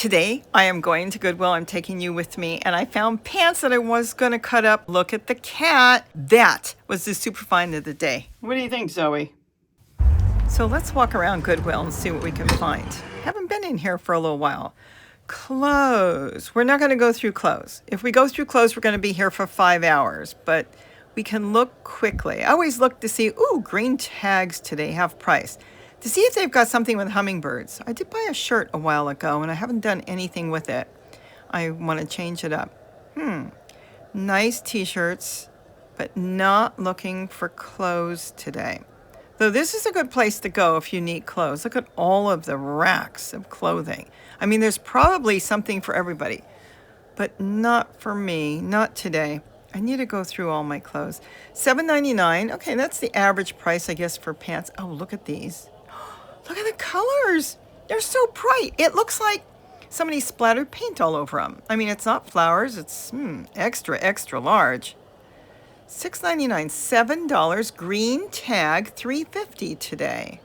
Today, I am going to Goodwill. I'm taking you with me, and I found pants that I was going to cut up. Look at the cat. That was the super find of the day. What do you think, Zoe? So let's walk around Goodwill and see what we can find. Haven't been in here for a little while. Clothes. We're not going to go through clothes. If we go through clothes, we're going to be here for 5 hours, but we can look quickly. I always look to see, ooh, green tags today, half price. To see if they've got something with hummingbirds. I did buy a shirt a while ago, and I haven't done anything with it. I want to change it up. Nice t-shirts, but not looking for clothes today. Though this is a good place to go if you need clothes. Look at all of the racks of clothing. I mean, there's probably something for everybody, but not for me, not today. I need to go through all my clothes. $7.99. Okay, that's the average price, I guess, for pants. Oh, look at these. Look at the colors. They're so bright. It looks like somebody splattered paint all over them. I mean, it's not flowers. It's extra, extra large. $6.99, $7. Green tag, $3.50 today.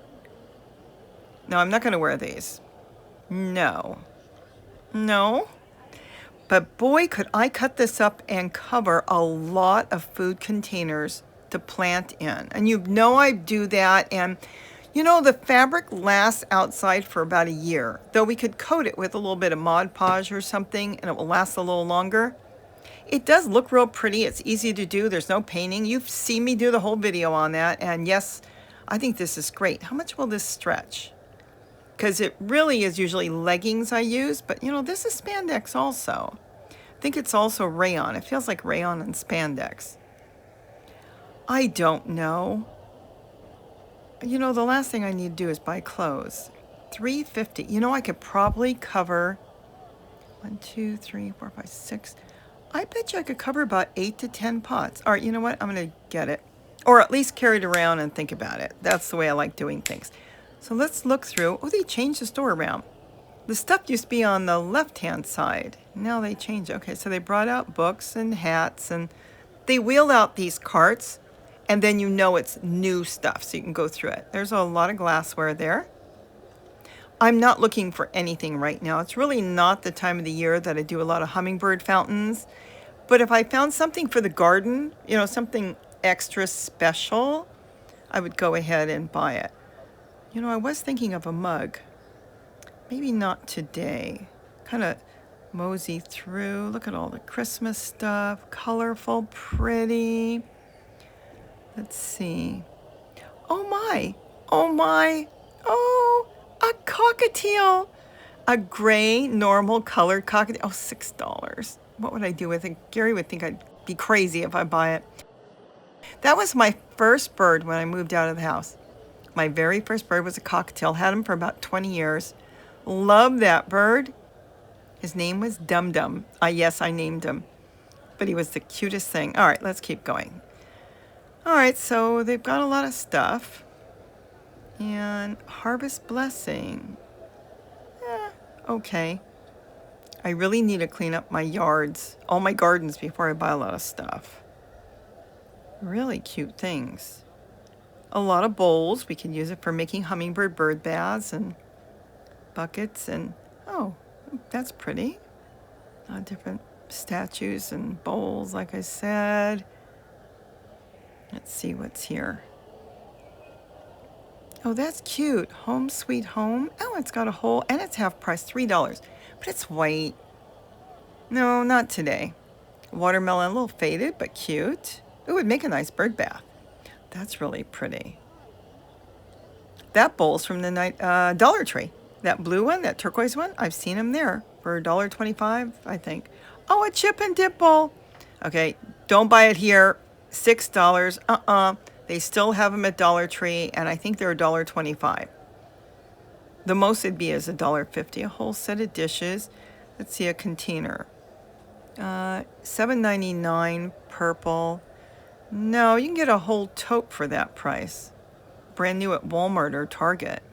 No, I'm not going to wear these. No. But boy, could I cut this up and cover a lot of food containers to plant in. And you know I do that. And you know, the fabric lasts outside for about a year, though we could coat it with a little bit of Mod Podge or something, and it will last a little longer. It does look real pretty. It's easy to do. There's no painting. You've seen me do the whole video on that, and yes, I think this is great. How much will this stretch? Because it really is usually leggings I use, but you know, this is spandex also. I think it's also rayon. It feels like rayon and spandex. I don't know. You know, the last thing I need to do is buy clothes. $3.50. You know, I could probably cover 1, 2, 3, 4, 5, 6. I bet you I could cover about 8 to 10 pots. All right, you know what? I'm going to get it. Or at least carry it around and think about it. That's the way I like doing things. So let's look through. Oh, they changed the store around. The stuff used to be on the left-hand side. Now they changed. Okay, so they brought out books and hats, and they wheeled out these carts. And then you know it's new stuff, so you can go through it. There's a lot of glassware there. I'm not looking for anything right now. It's really not the time of the year that I do a lot of hummingbird fountains. But if I found something for the garden, you know, something extra special, I would go ahead and buy it. You know, I was thinking of a mug. Maybe not today. Kind of mosey through. Look at all the Christmas stuff. Colorful, pretty. Let's see. Oh my, oh, a cockatiel. A gray, normal colored cockatiel. Oh, $6. What would I do with it? Gary would think I'd be crazy if I buy it. That was my first bird when I moved out of the house. My very first bird was a cockatiel. Had him for about 20 years. Loved that bird. His name was Dum Dum. Yes, I named him. But he was the cutest thing. All right, let's keep going. All right, so they've got a lot of stuff. And Harvest Blessing. Okay. I really need to clean up my yards, all my gardens, before I buy a lot of stuff. Really cute things. A lot of bowls. We can use it for making hummingbird bird baths and buckets. And, oh, that's pretty. Different statues and bowls, like I said. Let's see what's here. Oh, that's cute. Home Sweet Home. Oh, it's got a hole, and it's half price, $3. But it's white. No, not today. Watermelon, a little faded, but cute. It would make a nice bird bath. That's really pretty. That bowl's from the Dollar Tree. That blue one, that turquoise one, I've seen them there for $1.25, I think. Oh, a chip and dip bowl. Okay, don't buy it here. $6. They still have them at Dollar Tree, and I think they're $1.25. The most it'd be is $1.50. A whole set of dishes. Let's see, a container. $7.99 purple. No, you can get a whole tote for that price. Brand new at Walmart or Target.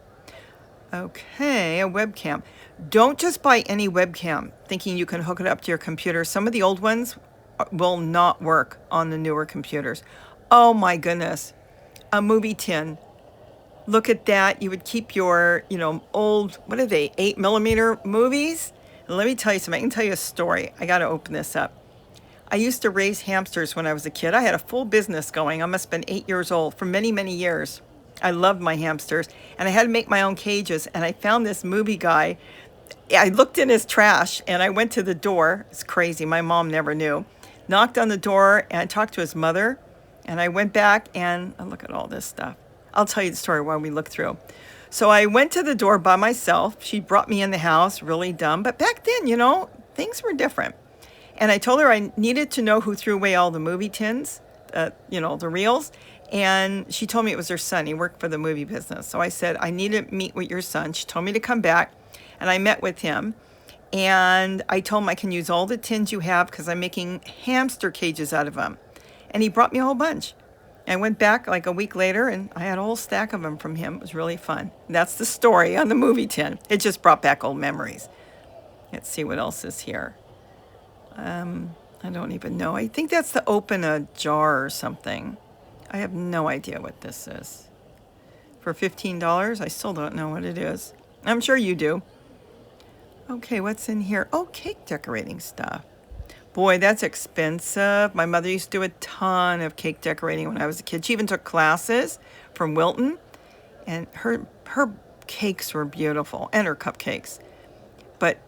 Okay, a webcam. Don't just buy any webcam thinking you can hook it up to your computer. Some of the old ones will not work on the newer computers. Oh my goodness. A movie tin. Look at that. You would keep your, old, what are they, 8mm movies? Let me tell you something. I can tell you a story. I got to open this up. I used to raise hamsters when I was a kid. I had a full business going. I must have been 8 years old for many, many years. I loved my hamsters, and I had to make my own cages. And I found this movie guy. I looked in his trash, and I went to the door. It's crazy. My mom never knew. Knocked on the door, and I talked to his mother. And I went back, and I look at all this stuff. I'll tell you the story while we look through. So I went to the door by myself. She brought me in the house, really dumb. But back then, things were different. And I told her I needed to know who threw away all the movie tins, the reels. And she told me it was her son. He worked for the movie business. So I said, I need to meet with your son. She told me to come back. And I met with him. And I told him I can use all the tins you have because I'm making hamster cages out of them. And he brought me a whole bunch. I went back like a week later, and I had a whole stack of them from him. It was really fun. That's the story on the movie tin. It just brought back old memories. Let's see what else is here. I don't even know. I think that's to open a jar or something. I have no idea what this is. For $15, I still don't know what it is. I'm sure you do. Okay, what's in here? Oh, cake decorating stuff. Boy, that's expensive. My mother used to do a ton of cake decorating when I was a kid. She even took classes from Wilton, and her cakes were beautiful, and her cupcakes. But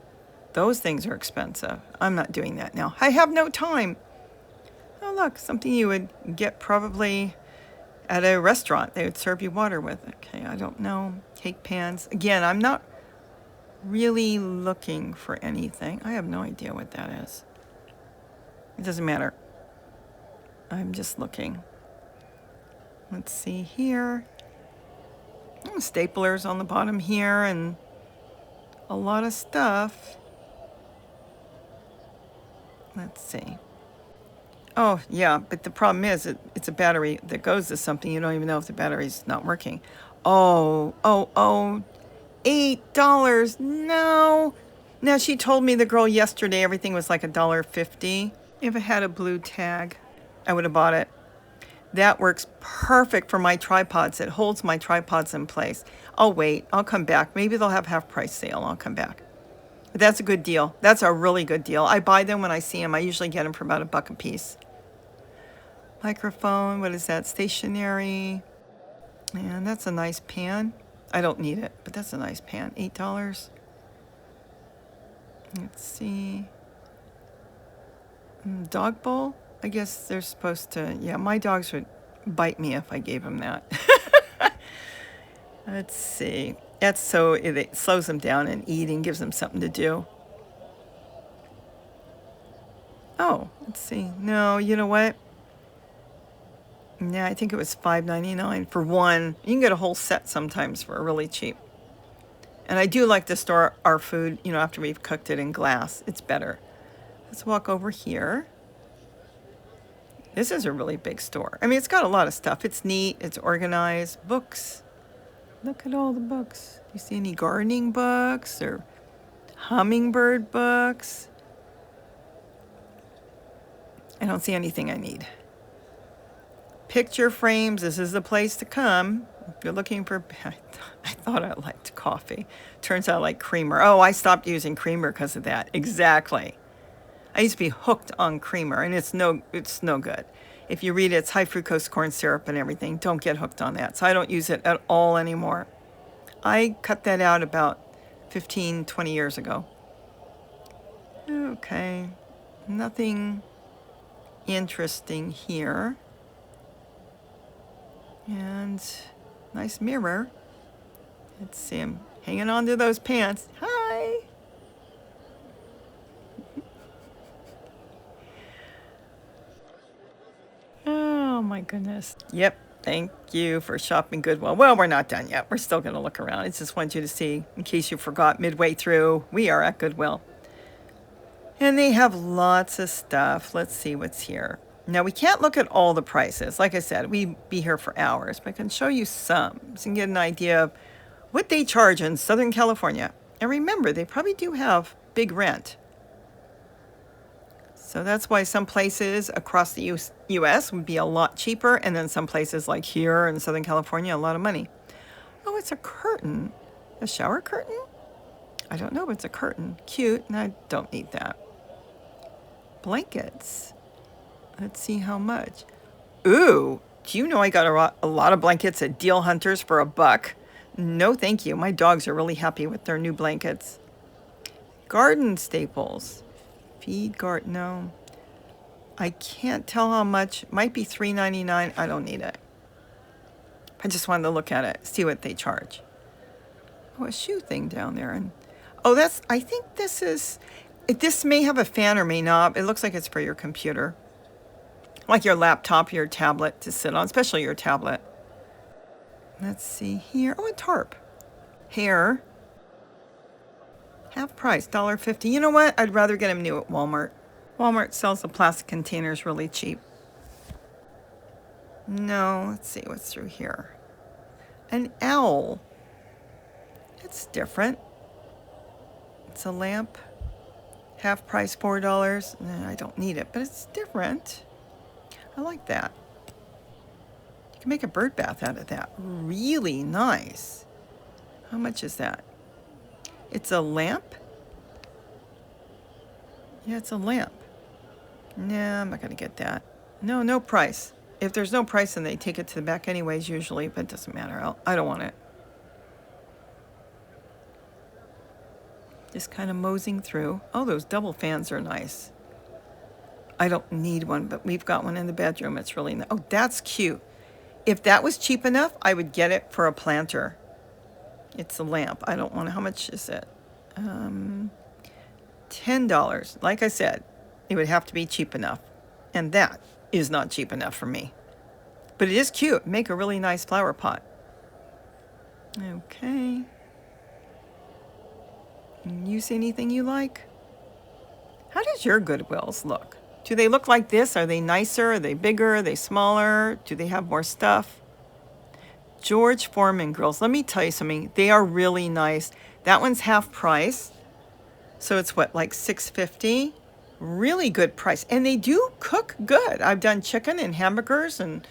those things are expensive. I'm not doing that now. I have no time. Oh, look, something you would get probably at a restaurant. They would serve you water with. Okay, I don't know. Cake pans. Again, I'm not really looking for anything. I have no idea what that is. It doesn't matter. I'm just looking. Let's see here. Staplers on the bottom here and a lot of stuff. Let's see. Oh, yeah, but the problem is it's a battery that goes to something. You don't even know if the battery's not working. Oh, $8. No. Now, she told me, the girl yesterday, everything was like $1.50. If it had a blue tag, I would have bought it. That works perfect for my tripods. It holds my tripods in place. I'll wait. I'll come back. Maybe they'll have half price sale. I'll come back. But that's a good deal. That's a really good deal. I buy them when I see them. I usually get them for about $1 a piece. Microphone. What is that? Stationery. And that's a nice pan. I don't need it, but that's a nice pan. $8. Let's see. Dog bowl. I guess they're supposed to. Yeah, my dogs would bite me if I gave them that. Let's see. That's so it slows them down and eating, gives them something to do. Oh, let's see. No, you know what? Yeah, I think it was $5.99 for one. You can get a whole set sometimes for really cheap. And I do like to store our food, after we've cooked it in glass. It's better. Let's walk over here. This is a really big store. I mean, it's got a lot of stuff. It's neat. It's organized. Books. Look at all the books. Do you see any gardening books or hummingbird books? I don't see anything I need. Picture frames. This is the place to come. If you're looking for... I thought I liked coffee. Turns out I like creamer. Oh, I stopped using creamer because of that. Exactly. I used to be hooked on creamer, and it's no good. If you read it, it's high fructose corn syrup and everything. Don't get hooked on that. So I don't use it at all anymore. I cut that out about 15, 20 years ago. Okay. Nothing interesting here. And nice mirror. Let's see him hanging on to those pants. Hi. Oh my goodness. Yep. Thank you for shopping Goodwill. Well, we're not done yet. We're still going to look around. I just want you to see, in case you forgot midway through, we are at Goodwill. And they have lots of stuff. Let's see what's here. Now, we can't look at all the prices. Like I said, we'd be here for hours, but I can show you some so you can get an idea of what they charge in Southern California. And remember, they probably do have big rent. So that's why some places across the U.S. would be a lot cheaper, and then some places like here in Southern California, a lot of money. Oh, it's a curtain. A shower curtain? I don't know, but it's a curtain. Cute, and I don't need that. Blankets. Let's see how much. Ooh, do you know I got a lot of blankets at Deal Hunters for $1? No, thank you. My dogs are really happy with their new blankets. Garden staples. Feed garden. No. I can't tell how much. Might be $3.99. I don't need it. I just wanted to look at it, see what they charge. Oh, a shoe thing down there. And oh, I think this may have a fan or may not. It looks like it's for your computer. Like your laptop, your tablet to sit on, especially your tablet. Let's see here. Oh, a tarp. Hair. Half price, $1.50. You know what? I'd rather get them new at Walmart. Walmart sells the plastic containers really cheap. No, let's see what's through here. An owl. It's different. It's a lamp. Half price, $4. I don't need it, but it's different. I like that. You can make a bird bath out of that. Really nice. How much is that? It's a lamp? Yeah, it's a lamp. Nah, I'm not going to get that. No, no price. If there's no price, then they take it to the back anyways, usually, but it doesn't matter. I don't want it. Just kind of moseying through. Oh, those double fans are nice. I don't need one, but we've got one in the bedroom. It's really nice. Oh, that's cute. If that was cheap enough, I would get it for a planter. It's a lamp. I don't want to. How much is it? $10. Like I said, it would have to be cheap enough. And that is not cheap enough for me. But it is cute. Make a really nice flower pot. Okay. You see anything you like? How does your Goodwills look? Do they look like this? Are they nicer? Are they bigger? Are they smaller? Do they have more stuff? George Foreman grills. Let me tell you something. They are really nice. That one's half price. So it's what, like $6.50? Really good price. And they do cook good. I've done chicken and hamburgers and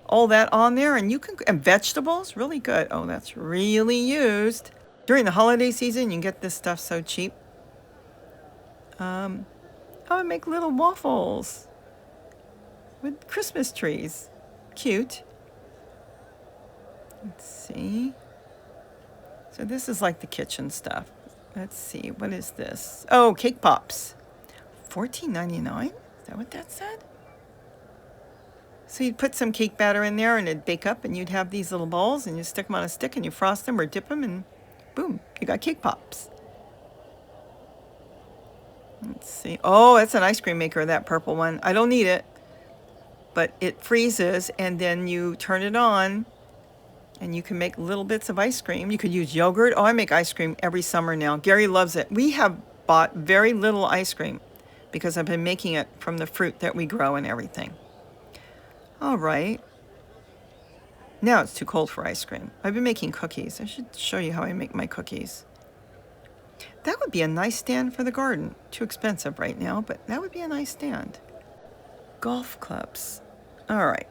all that on there. And and vegetables, really good. Oh, that's really used. During the holiday season, you can get this stuff so cheap. I would make little waffles with Christmas trees. Cute. Let's see. So this is like the kitchen stuff. Let's see. What is this? Oh, cake pops. $14.99? Is that what that said? So you'd put some cake batter in there and it'd bake up and you'd have these little balls and you stick them on a stick and you frost them or dip them and boom, you got cake pops. Let's see. Oh, that's an ice cream maker, that purple one. I don't need it, but it freezes and then you turn it on and you can make little bits of ice cream. You could use yogurt. Oh, I make ice cream every summer now. Gary loves it. We have bought very little ice cream because I've been making it from the fruit that we grow and everything. All right. Now it's too cold for ice cream. I've been making cookies. I should show you how I make my cookies. That would be a nice stand for the garden. Too expensive right now, but that would be a nice stand. Golf clubs. All right.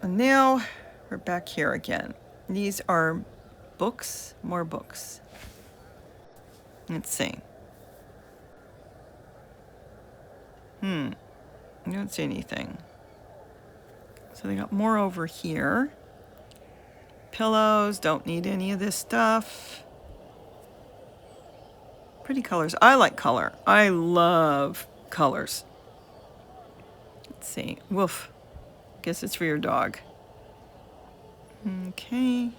And now we're back here again. These are books, more books. Let's see. I don't see anything. So they got more over here. Pillows, don't need any of this stuff. Pretty colors. I like color. I love colors. Let's see. Woof. Guess it's for your dog. Okay.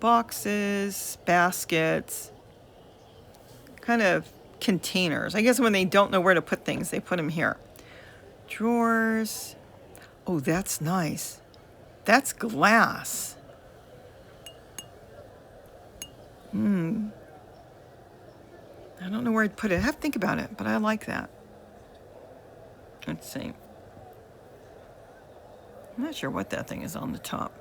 Boxes, baskets, kind of containers. I guess when they don't know where to put things, they put them here. Drawers. Oh, that's nice. That's glass. I don't know where I'd put it. I have to think about it, but I like that. Let's see. I'm not sure what that thing is on the top.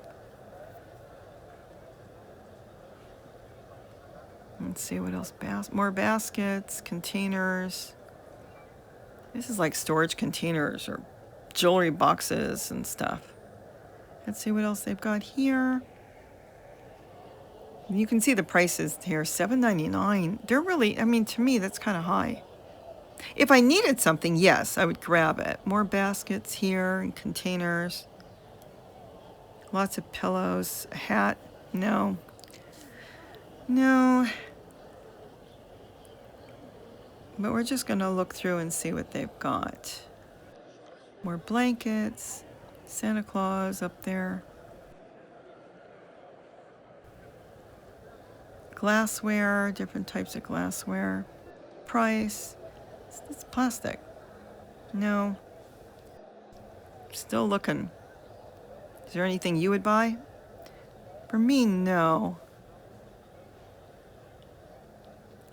Let's see what else. More baskets, containers. This is like storage containers or jewelry boxes and stuff. Let's see what else they've got here. You can see the prices here, $7.99. They're really, I mean, to me, that's kind of high. If I needed something, yes, I would grab it. More baskets here and containers. Lots of pillows. A hat, no. No. But we're just going to look through and see what they've got. More blankets. Santa Claus up there. Glassware, different types of glassware. Price. It's plastic. No. Still looking. Is there anything you would buy? For me, no.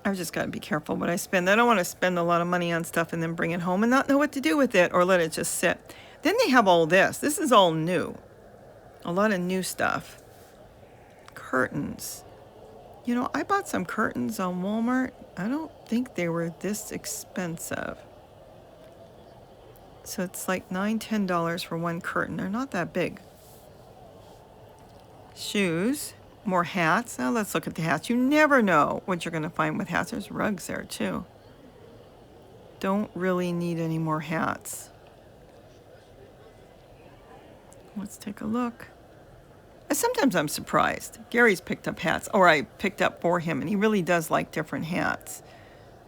I've just got to be careful what I spend. I don't want to spend a lot of money on stuff and then bring it home and not know what to do with it or let it just sit. Then they have all this. This is all new. A lot of new stuff. Curtains. You know, I bought some curtains on Walmart. I don't think they were this expensive. So it's like $9, $10 for one curtain. They're not that big. Shoes. More hats. Now let's look at the hats. You never know what you're going to find with hats. There's rugs there too. Don't really need any more hats. Let's take a look. Sometimes I'm surprised. Gary's picked up hats, or I picked up for him, and he really does like different hats.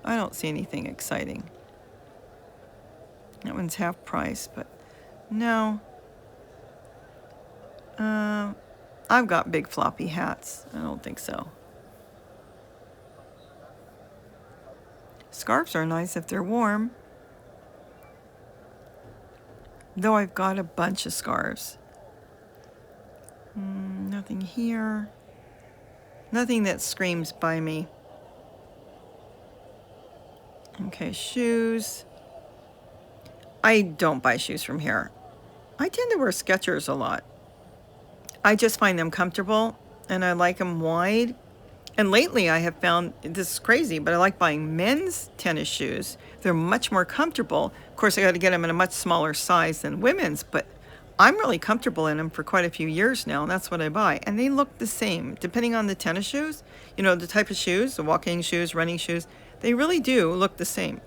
I don't see anything exciting. That one's half price, but no. I've got big floppy hats. I don't think so. Scarves are nice if they're warm. Though I've got a bunch of scarves. Nothing here. Nothing that screams by me. Okay, shoes. I don't buy shoes from here. I tend to wear Skechers a lot. I just find them comfortable and I like them wide. And lately I have found, this is crazy, but I like buying men's tennis shoes. They're much more comfortable. Of course, I got to get them in a much smaller size than women's, but I'm really comfortable in them for quite a few years now, and that's what I buy. And they look the same, depending on the tennis shoes. You know, the type of shoes, the walking shoes, running shoes, they really do look the same.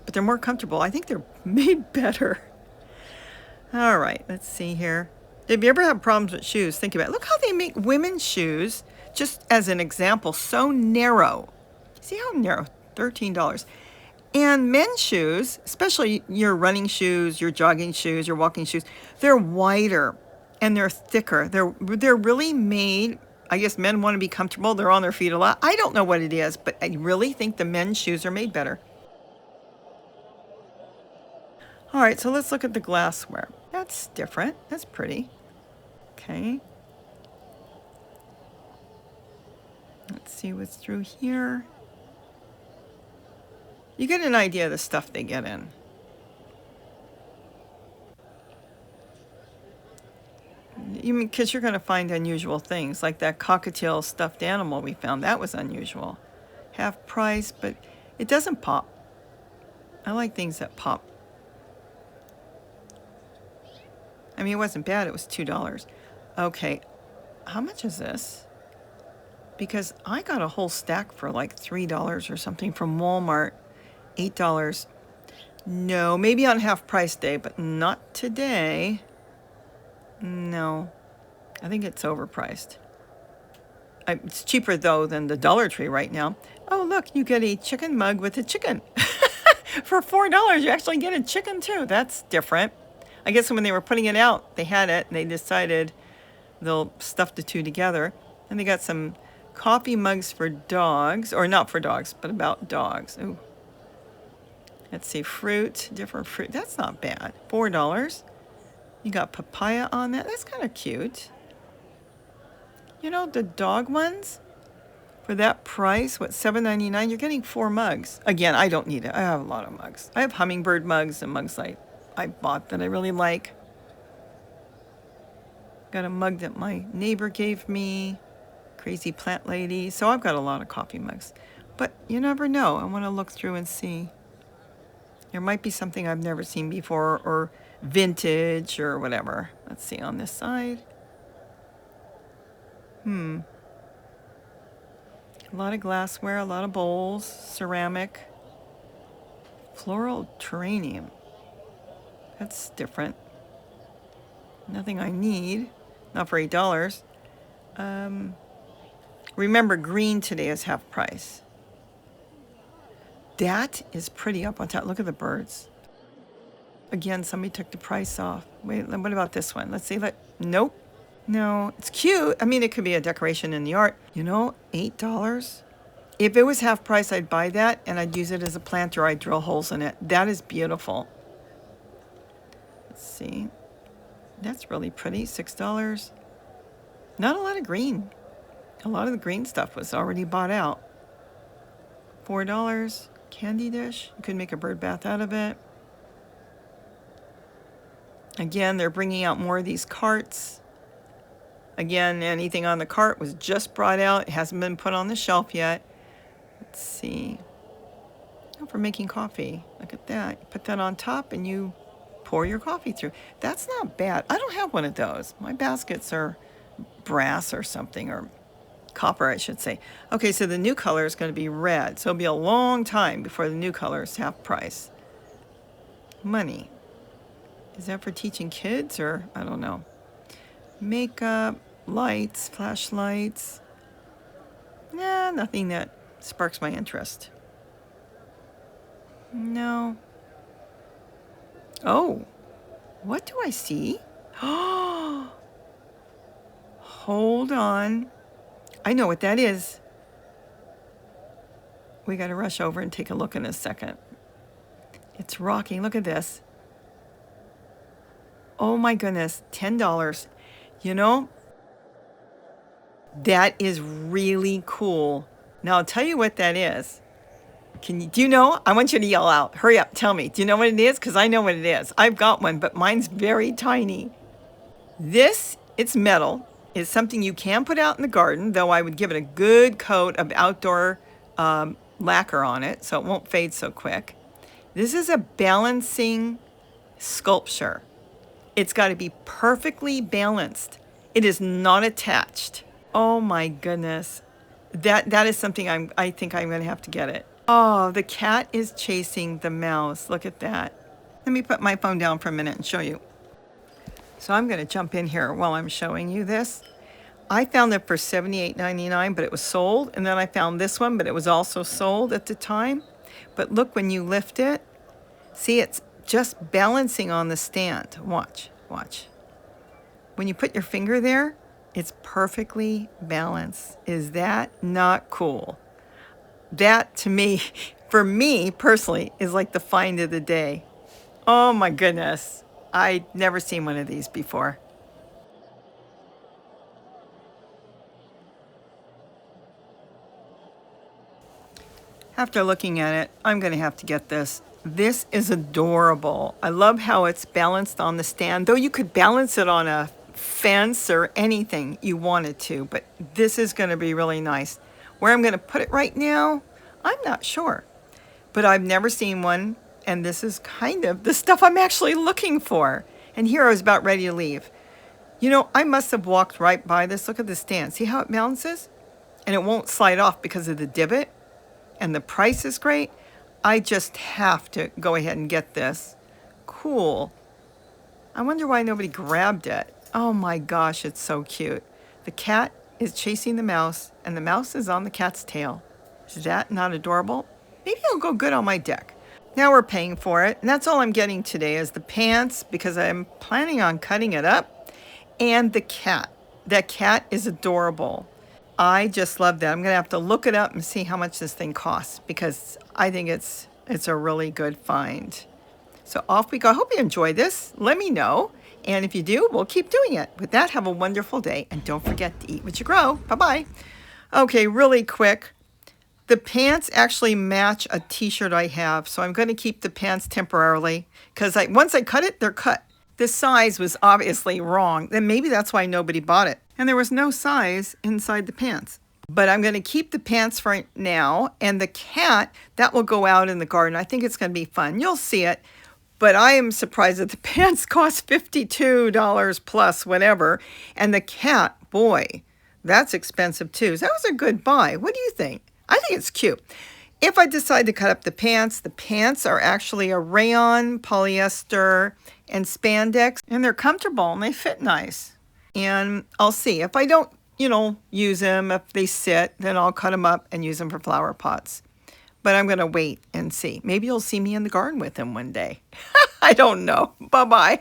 But they're more comfortable. I think they're made better. All right, let's see here. If you ever have problems with shoes, think about it. Look how they make women's shoes, just as an example, so narrow. See how narrow? $13. And men's shoes, especially your running shoes, your jogging shoes, your walking shoes, they're wider and they're thicker. They're really made, I guess men want to be comfortable. They're on their feet a lot. I don't know what it is, but I really think the men's shoes are made better. All right, so let's look at the glassware. That's different. That's pretty. Okay. Let's see what's through here. You get an idea of the stuff they get in. You mean, because you're going to find unusual things, like that cockatiel stuffed animal we found. That was unusual. Half price, but it doesn't pop. I like things that pop. I mean, it wasn't bad. It was $2. Okay, how much is this? Because I got a whole stack for like $3 or something from Walmart. $8. No, maybe on half price day, but not today. No, I think it's overpriced. It's cheaper though than the Dollar Tree right now. Oh, look, you get a chicken mug with a chicken. For $4, you actually get a chicken too. That's different. I guess when they were putting it out, they had it and they decided they'll stuff the two together. And they got some coffee mugs for dogs, or not for dogs, but about dogs. Ooh. Let's see, fruit, different fruit. That's not bad. $4. You got papaya on that. That's kind of cute. You know, the dog ones, for that price, what, $7.99? You're getting 4 mugs. Again, I don't need it. I have a lot of mugs. I have Hummingbird mugs and mugs like I bought that I really like. Got a mug that my neighbor gave me. Crazy plant lady. So I've got a lot of coffee mugs. But you never know. I want to look through and see. There might be something I've never seen before, or vintage or whatever. Let's see on this side. A lot of glassware, a lot of bowls, ceramic, floral terrarium. That's different. Nothing I need. Not for $8. Remember, green today is half price. That is pretty up on top. Look at the birds. Again, somebody took the price off. Wait, what about this one? Let's see. Nope. No, it's cute. I mean, it could be a decoration in the art. You know, $8. If it was half price, I'd buy that and I'd use it as a planter. I'd drill holes in it. That is beautiful. Let's see. That's really pretty. $6. Not a lot of green. A lot of the green stuff was already bought out. $4. Candy dish. You could make a bird bath out of it. Again, they're bringing out more of these carts. Again, anything on the cart was just brought out. It hasn't been put on the shelf yet. Let's see. Oh, for making coffee. Look at that. You put that on top and you pour your coffee through. That's not bad. I don't have one of those. My baskets are brass or something, or copper, I should say. Okay, so the new color is going to be red. So it'll be a long time before the new color is half price. Money. Is that for teaching kids, or I don't know. Makeup, lights, flashlights. Nah, nothing that sparks my interest. No. Oh, what do I see? Oh, hold on. I know what that is. We got to rush over and take a look in a second. It's rocking. Look at this. Oh my goodness, $10. You know, that is really cool. Now I'll tell you what that is. Do you know? I want you to yell out. Hurry up, tell me. Do you know what it is? Because I know what it is. I've got one, but mine's very tiny. This, it's metal. It's something you can put out in the garden, though I would give it a good coat of outdoor lacquer on it so it won't fade so quick. This is a balancing sculpture. It's got to be perfectly balanced. It is not attached. Oh my goodness. That is something I think I'm going to have to get it. Oh, the cat is chasing the mouse. Look at that. Let me put my phone down for a minute and show you. So I'm going to jump in here while I'm showing you this. I found it for $78.99, but it was sold. And then I found this one, but it was also sold at the time. But look, when you lift it, see, it's just balancing on the stand. Watch. When you put your finger there, it's perfectly balanced. Is that not cool? That, to me, for me personally, is like the find of the day. Oh my goodness. I'd never seen one of these before. After looking at it, I'm going to have to get this. This is adorable. I love how it's balanced on the stand, though you could balance it on a fence or anything you wanted to, but this is going to be really nice. Where I'm going to put it right now, I'm not sure, but I've never seen one, and this is kind of the stuff I'm actually looking for. And here I was about ready to leave. You know, I must have walked right by this. Look at the stand. See how it balances? And it won't slide off because of the divot, and the price is great. I just have to go ahead and get this. Cool. I wonder why nobody grabbed it. Oh my gosh, it's so cute. The cat is chasing the mouse, and the mouse is on the cat's tail. Is that not adorable? Maybe it'll go good on my deck. Now we're paying for it, and that's all I'm getting today is the pants, because I'm planning on cutting it up, and the cat. That cat is adorable. I just love that. I'm going to have to look it up and see how much this thing costs, because I think it's a really good find. So off we go. I hope you enjoy this. Let me know. And if you do, we'll keep doing it. With that, have a wonderful day. And don't forget to eat what you grow. Bye-bye. Okay, really quick. The pants actually match a t-shirt I have. So I'm going to keep the pants temporarily, because once I cut it, they're cut. The size was obviously wrong. Then maybe that's why nobody bought it. And there was no size inside the pants. But I'm going to keep the pants for now. And the cat, that will go out in the garden. I think it's going to be fun. You'll see it. But I am surprised that the pants cost $52 plus whatever. And the cat, boy, that's expensive too. So that was a good buy. What do you think? I think it's cute. If I decide to cut up the pants are actually a rayon, polyester, and spandex, and they're comfortable and they fit nice. And I'll see if I don't, use them, if they sit, then I'll cut them up and use them for flower pots. But I'm going to wait and see. Maybe you'll see me in the garden with them one day. I don't know. Bye-bye.